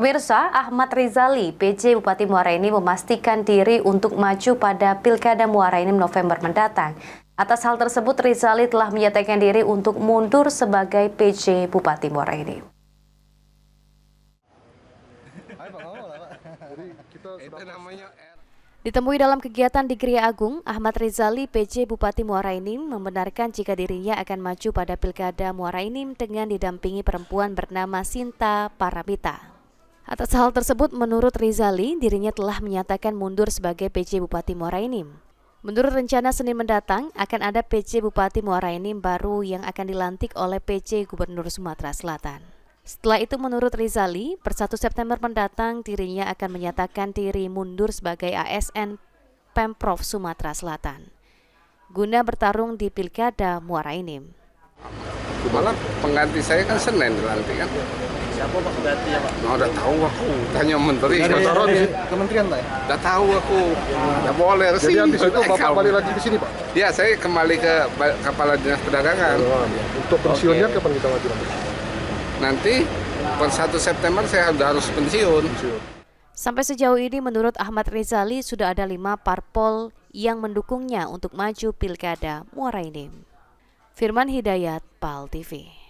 Pemirsa, Ahmad Rizali, PJ Bupati Muara Enim memastikan diri untuk maju pada Pilkada Muara Enim November mendatang. Atas hal tersebut, Rizali telah menyatakan diri untuk mundur sebagai PJ Bupati Muara Enim. Ditemui dalam kegiatan di Gria Agung, Ahmad Rizali, PJ Bupati Muara Enim, membenarkan jika dirinya akan maju pada Pilkada Muara Enim dengan didampingi perempuan bernama Sinta Paramita. Atas hal tersebut, menurut Rizali, dirinya telah menyatakan mundur sebagai PJ Bupati Muara Enim. Menurut rencana Senin mendatang, akan ada PJ Bupati Muara Enim baru yang akan dilantik oleh PJ Gubernur Sumatera Selatan. Setelah itu, menurut Rizali, per 1 September mendatang dirinya akan menyatakan diri mundur sebagai ASN Pemprov Sumatera Selatan guna bertarung di Pilkada Muara Enim. Malah pengganti saya kan Senin dilantik kan. Siapa Pak penggantinya Pak? Nah, udah tahu aku, tanya menteri. Taruh di kementerian Pak? Udah tahu aku, udah boleh sih. Jadi habis itu Bapak balik lagi ke sini Pak? Ya, saya kembali ke Kepala Dinas Perdagangan. Untuk pensiunnya kapan kita maju? Nanti per 1 September saya harus pensiun. Sampai sejauh ini menurut Ahmad Rizali sudah ada 5 parpol yang mendukungnya untuk maju Pilkada Muara Enim. Firman Hidayat, PAL TV.